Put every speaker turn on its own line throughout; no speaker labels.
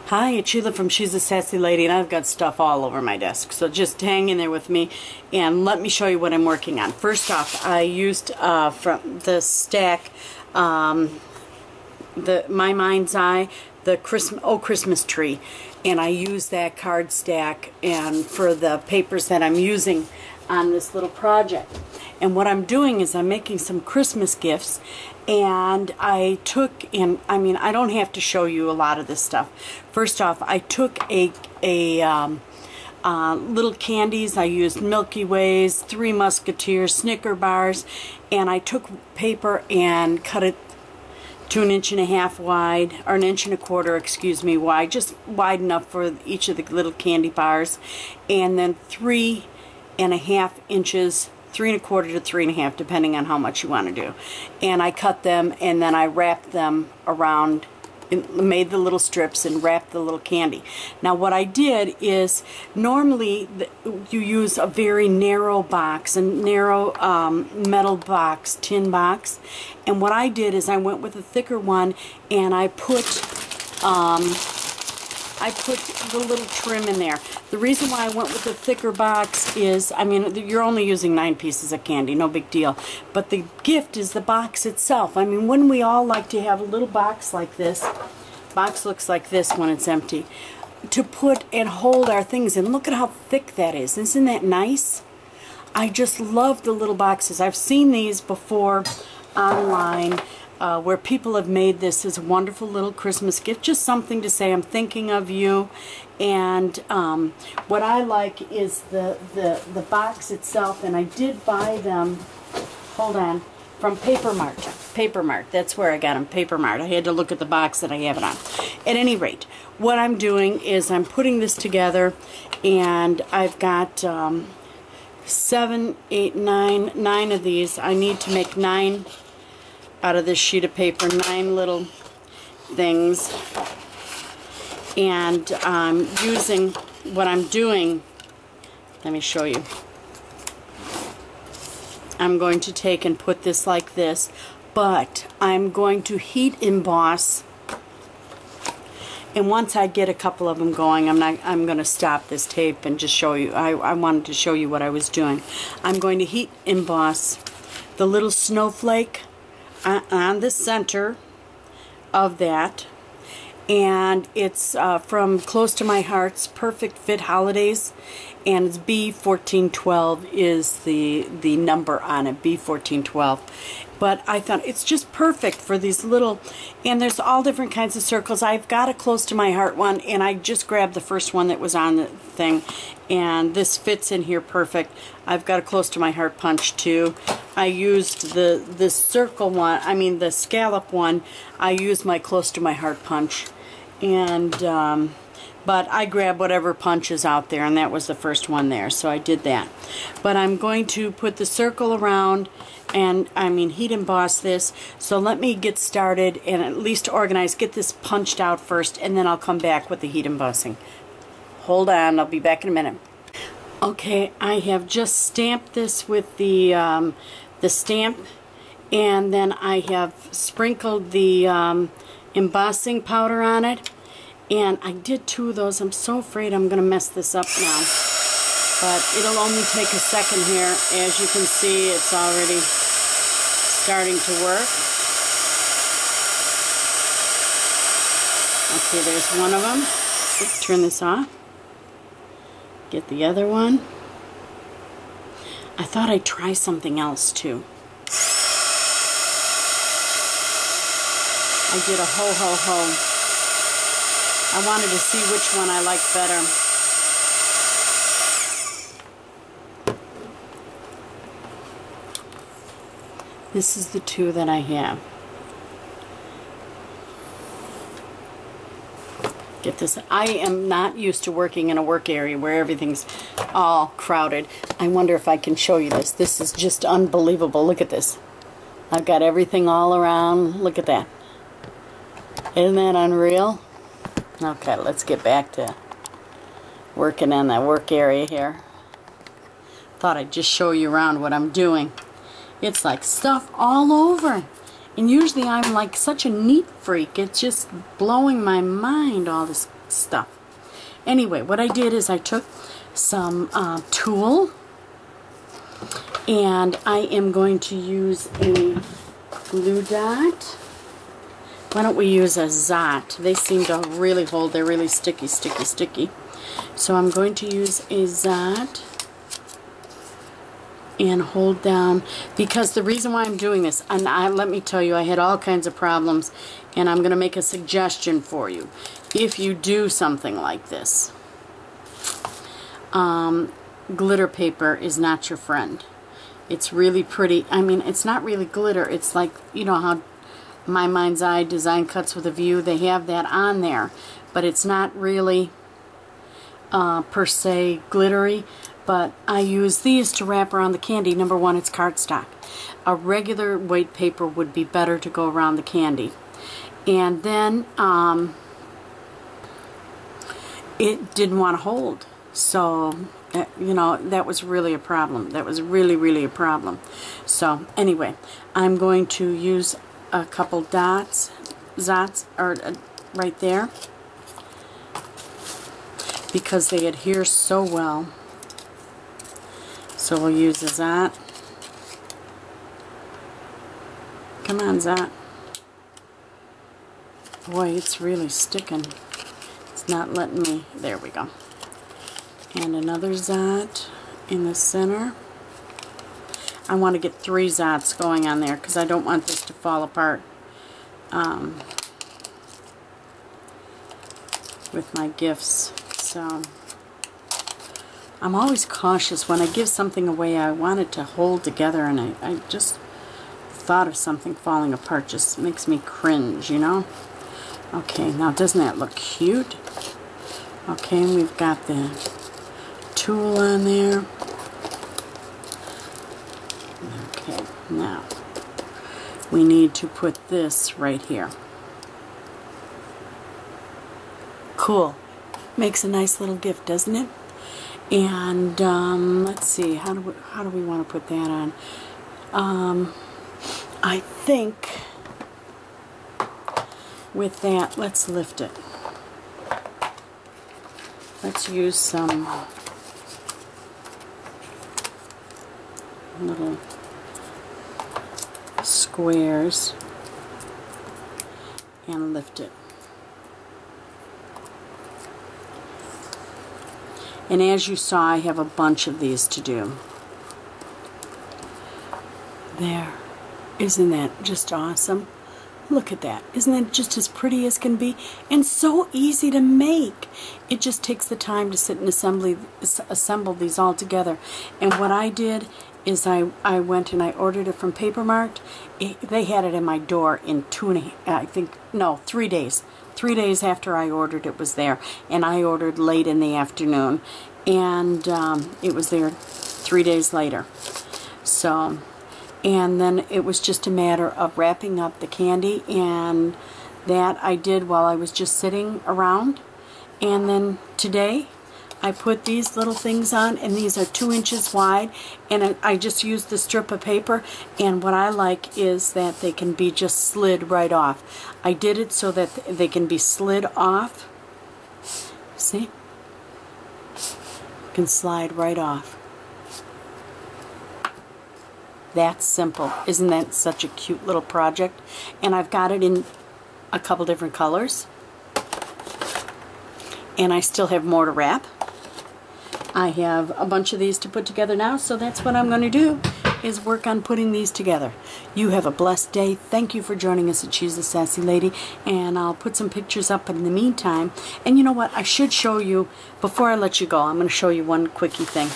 Hi, it's Sheila from She's a Sassy Lady, and I've got stuff all over my desk. So just hang in there with me and let me show you what I'm working on. First off, I used from the stack, My Mind's Eye, the Christmas tree, and I used that card stack and for the papers that I'm using on this little project. And what I'm doing is I'm making some Christmas gifts, and I took in, I don't have to show you a lot of this stuff. First off, I took little candies. I used Milky Ways, Three Musketeers, Snicker bars, and I took paper and cut it to 1.5 inches wide, or 1.25 inches, excuse me, wide, just wide enough for each of the little candy bars, and then 3.5 inches, 3.25 to 3.5, depending on how much you want to do. And I cut them, and then I wrapped them around, made the little strips and wrapped the little candy. Now what I did is, normally you use a very narrow box, a narrow metal box, tin box, and what I did is I went with a thicker one, and I put the little trim in there. The reason why I went with the thicker box is, you're only using 9 pieces of candy, no big deal. But the gift is the box itself. Wouldn't we all like to have a little box like this? Box looks like this when it's empty, to put and hold our things in. Look at how thick that is. Isn't that nice? I just love the little boxes. I've seen these before online, where people have made this as a wonderful little Christmas gift, just something to say I'm thinking of you. And what I like is the box itself, and I did buy them, hold on, from Paper Mart. That's where I got them, Paper Mart. I had to look at the box that I have it on. At any rate, what I'm doing is I'm putting this together, and I've got 7, 8, 9 of these. I need to make 9 out of this sheet of paper, 9 little things. And I'm using, what I'm doing, let me show you. I'm going to take and put this like this, but I'm going to heat emboss. And once I get a couple of them going, I'm going to stop this tape and just show you. I wanted to show you what I was doing. I'm going to heat emboss the little snowflake on the center of that, and it's from Close to My Heart's Perfect Fit Holidays, and it's B1412 is the number on it, B1412. But I thought it's just perfect for these little, and there's all different kinds of circles. I've got a Close to My Heart one, and I just grabbed the first one that was on the thing, and this fits in here perfect. I've got a Close to My Heart punch too. I used the circle one, the scallop one. I used my Close to My Heart punch, and but I grabbed whatever punch is out there, and that was the first one there, so I did that. But I'm going to put the circle around, and heat emboss this. So let me get started and at least organize, get this punched out first, and then I'll come back with the heat embossing. Hold on, I'll be back in a minute. Okay, I have just stamped this with the stamp, and then I have sprinkled the embossing powder on it. And I did 2 of those. I'm so afraid I'm going to mess this up now. But it'll only take a second here. As you can see, it's already starting to work. Okay, there's one of them. Let's turn this off. Get the other one. I thought I'd try something else too. I did a ho-ho-ho. I wanted to see which one I liked better. This is the 2 that I have. Get this. I am not used to working in a work area where everything's all crowded. I wonder if I can show you this. This is just unbelievable. Look at this. I've got everything all around. Look at that. Isn't that unreal? Okay, let's get back to working in that work area here. Thought I'd just show you around what I'm doing. It's like stuff all over. And usually I'm like such a neat freak. It's just blowing my mind, all this stuff. Anyway, what I did is I took some tulle, and I am going to use a glue dot. Why don't we use a Zot? They seem to really hold. They're really sticky, sticky, sticky. So I'm going to use a Zot and hold down, because the reason why I'm doing this, and let me tell you, I had all kinds of problems, and I'm going to make a suggestion for you. If you do something like this, glitter paper is not your friend. It's really pretty. I mean, it's not really glitter. It's like, you know how My Mind's Eye Design Cuts with a View, they have that on there, but it's not really per se glittery. But I use these to wrap around the candy. Number one, it's cardstock. A regular white paper would be better to go around the candy. And then it didn't want to hold. So, you know, that was really a problem. That was really, really a problem. So, anyway, I'm going to use a couple dots, Zots, or right there, because they adhere so well. So we'll use a Zot. Come on, Zot. Boy, it's really sticking. It's not letting me. There we go. And another Zot in the center. I want to get 3 Zots going on there because I don't want this to fall apart with my gifts. So I'm always cautious when I give something away. I want it to hold together, and I just thought of something falling apart just makes me cringe, you know. Okay, now doesn't that look cute? Okay, and we've got the tulle on there. Okay, now we need to put this right here. Cool. Makes a nice little gift, doesn't it? And let's see, how do we want to put that on? I think with that, let's lift it. Let's use some little squares and lift it. And as you saw, I have a bunch of these to do. There. Isn't that just awesome? Look at that. Isn't that just as pretty as can be? And so easy to make. It just takes the time to sit and assemble these all together. And what I did is I went and I ordered it from Papermart. They had it in my door in 3 days. 3 days after I ordered, it was there. And I ordered late in the afternoon. And it was there 3 days later. So, and then it was just a matter of wrapping up the candy. And that I did while I was just sitting around. And then today, I put these little things on, and these are 2 inches wide, and I just used the strip of paper, and what I like is that they can be just slid right off. I did it so that they can be slid off. See? Can slide right off. That's simple. Isn't that such a cute little project? And I've got it in a couple different colors, and I still have more to wrap. I have a bunch of these to put together now, so that's what I'm going to do, is work on putting these together. You have a blessed day. Thank you for joining us at She's the Sassy Lady, and I'll put some pictures up in the meantime. And you know what? I should show you, before I let you go, I'm going to show you one quickie thing.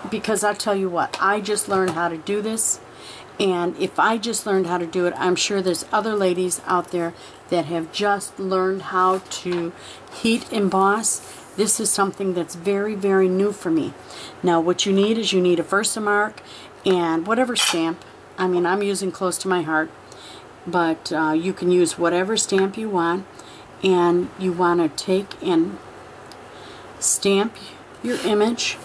Because I'll tell you what, I just learned how to do this, and if I just learned how to do it, I'm sure there's other ladies out there that have just learned how to heat emboss. This is something that's very, very new for me. Now, what you need is you need a Versamark and whatever stamp. I mean, I'm using Close to My Heart, but you can use whatever stamp you want, and you want to take and stamp your image,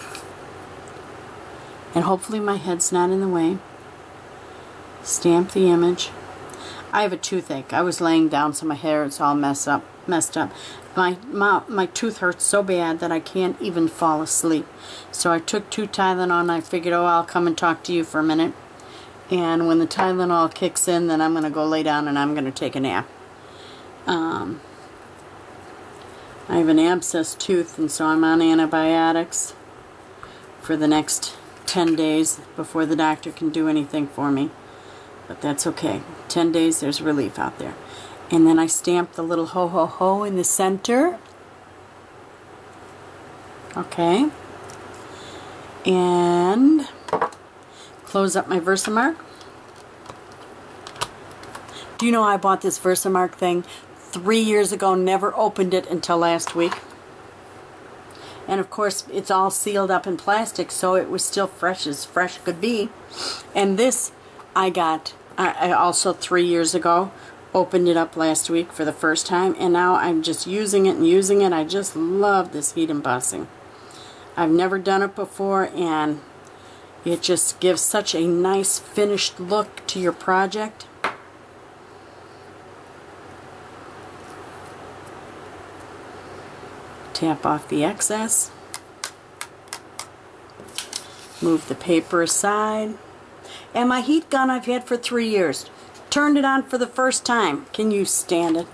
and hopefully my head's not in the way. Stamp the image. I have a toothache. I was laying down, so my hair is all messed up. My tooth hurts so bad that I can't even fall asleep. So I took 2 Tylenol and I figured, oh, I'll come and talk to you for a minute. And when the Tylenol kicks in, then I'm going to go lay down and I'm going to take a nap. I have an abscessed tooth, and so I'm on antibiotics for the next 10 days before the doctor can do anything for me. But that's okay. 10 days, there's relief out there. And then I stamp the little ho ho ho in the center. Okay. And close up my Versamark. Do you know I bought this Versamark thing 3 years ago, never opened it until last week? And of course it's all sealed up in plastic, so it was still fresh as fresh could be. And this I got I also 3 years ago. Opened it up last week for the first time, and now I'm just using it and using it. I just love this heat embossing. I've never done it before, and it just gives such a nice finished look to your project. Tap off the excess. Move the paper aside. And my heat gun I've had for 3 years. Turned it on for the first time. Can you stand it?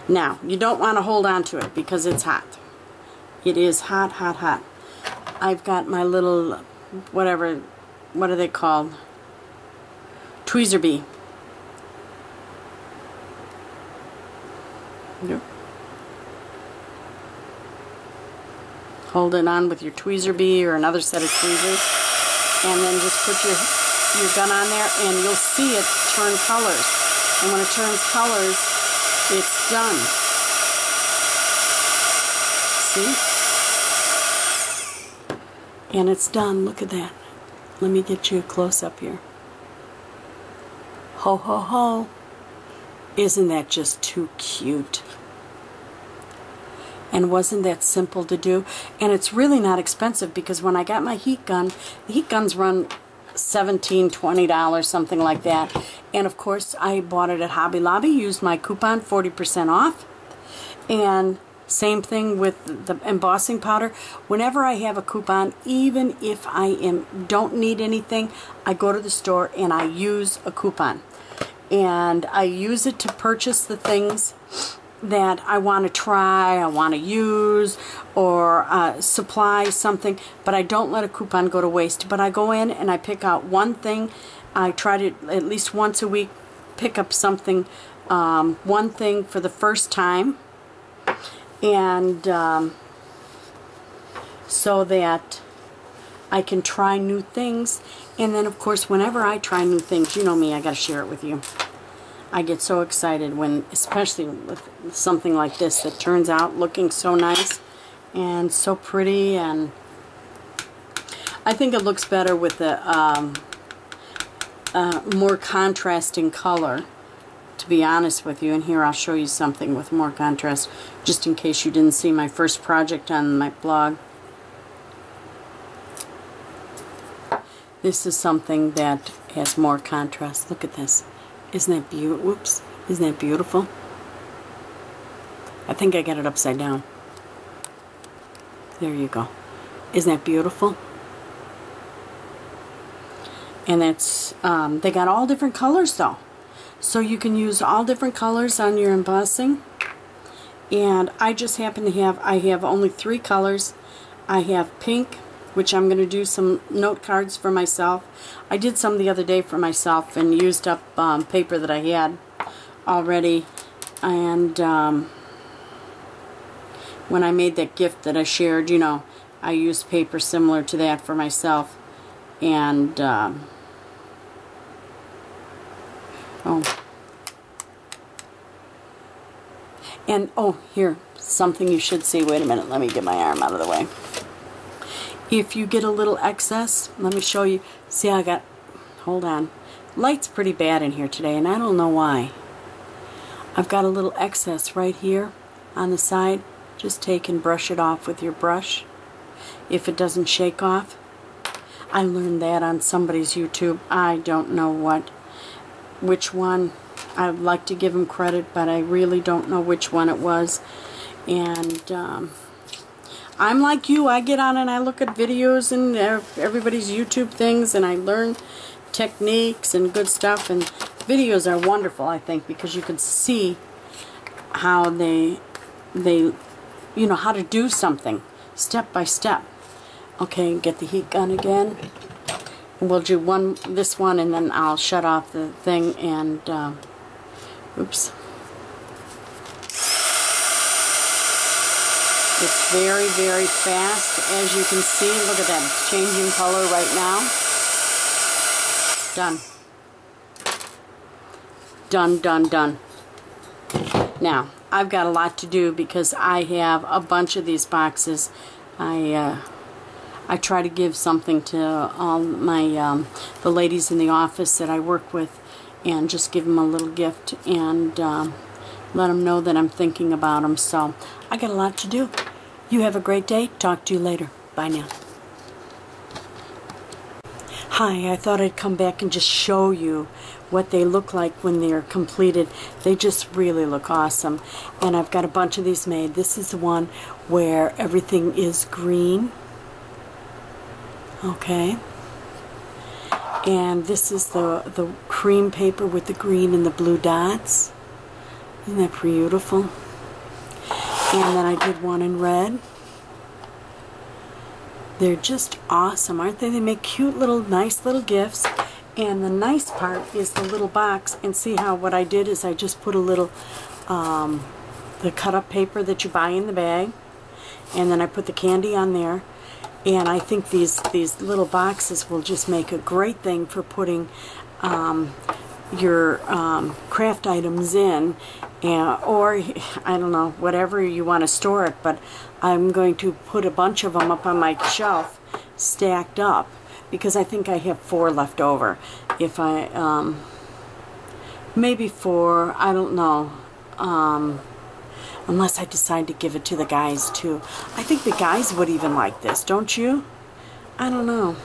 Now, you don't want to hold on to it because it's hot. It is hot, hot, hot. I've got my little, whatever, what are they called? Tweezer bee. Yep. Hold it on with your tweezer bee or another set of tweezers, and then just put your gun on there, and you'll see it turn colors. And when it turns colors, it's done. See? And it's done. Look at that. Let me get you a close-up here. Ho, ho, ho. Isn't that just too cute? And wasn't that simple to do? And it's really not expensive, because when I got my heat gun, the heat guns run $17, $20, something like that. And of course I bought it at Hobby Lobby, used my coupon 40% off. And same thing with the embossing powder. Whenever I have a coupon, even if I don't need anything, I go to the store and I use a coupon. And I use it to purchase the things that I want to try, I want to use, or supply something, but I don't let a coupon go to waste. But I go in and I pick out one thing. I try to at least once a week pick up something, one thing for the first time, and so that I can try new things. And then of course whenever I try new things, you know me, I gotta share it with you. I get so excited when, especially with something like this that turns out looking so nice and so pretty, and I think it looks better with the more contrasting color, to be honest with you. And here I'll show you something with more contrast, just in case you didn't see my first project on my blog. This is something that has more contrast. Look at this. Isn't that beautiful? Whoops. Isn't that beautiful? I think I got it upside down. There you go. Isn't that beautiful? And that's, they got all different colors though. So you can use all different colors on your embossing. And I just happen to have, I have only 3 colors. I have pink, which I'm going to do some note cards for myself. I did some the other day for myself and used up paper that I had already. And when I made that gift that I shared, you know, I used paper similar to that for myself. And, oh, here, something you should see. Wait a minute, let me get my arm out of the way. If you get a little excess, let me show you. See, I got, hold on. Light's pretty bad in here today, and I don't know why. I've got a little excess right here on the side. Just take and brush it off with your brush if it doesn't shake off. I learned that on somebody's YouTube. I don't know what. which one. I'd like to give him credit, but I really don't know which one it was. And I'm like you. I get on and I look at videos and everybody's YouTube things, and I learn techniques and good stuff. And videos are wonderful, I think, because you can see how they you know, how to do something step by step. Okay, get the heat gun again. We'll do this one, and then I'll shut off the thing. And oops. It's very, very fast, as you can see. Look at that, it's changing color right now. Done. Done, done, done. Now, I've got a lot to do because I have a bunch of these boxes. I try to give something to all my the ladies in the office that I work with, and just give them a little gift and let them know that I'm thinking about them. So I got a lot to do. You have a great day. Talk to you later. Bye now. Hi, I thought I'd come back and just show you what they look like when they're completed. They just really look awesome. And I've got a bunch of these made. This is the one where everything is green. Okay. And this is the cream paper with the green and the blue dots. Isn't that beautiful? And then I did one in red. They're just awesome, aren't they? They make cute little, nice little gifts. And the nice part is the little box. And see how what I did is I just put a little, the cut up paper that you buy in the bag. And then I put the candy on there. And I think these little boxes will just make a great thing for putting your craft items in, or I don't know, whatever you want to store it. But I'm going to put a bunch of them up on my shelf, stacked up, because I think I have 4 left over. If I maybe 4, I don't know. Unless I decide to give it to the guys too. I think the guys would even like this, don't you? I don't know.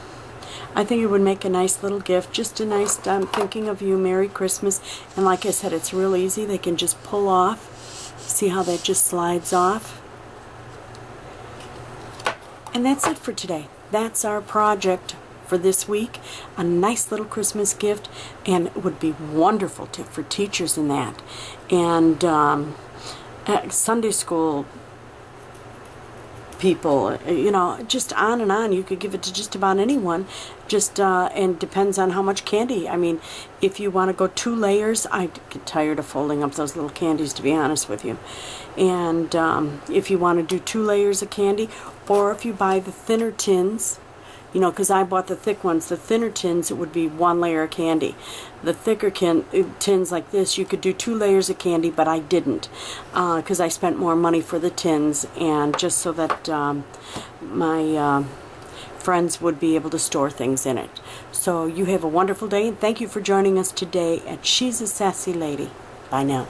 I think it would make a nice little gift. Just a nice, I'm thinking of you, Merry Christmas. And like I said, it's real easy. They can just pull off. See how that just slides off? And that's it for today. That's our project for this week. A nice little Christmas gift. And it would be wonderful for teachers in that. And Sunday school people, you know, just on and on. You could give it to just about anyone. Just and depends on how much candy. I mean, if you want to go 2 layers, I get tired of folding up those little candies, to be honest with you. And if you want to do 2 layers of candy, or if you buy the thinner tins, you know, because I bought the thick ones. The thinner tins, it would be 1 layer of candy. The thicker tins like this, you could do 2 layers of candy, but I didn't, because I spent more money for the tins, and just so that my friends would be able to store things in it. So you have a wonderful day, and thank you for joining us today at She's a Sassy Lady. Bye now.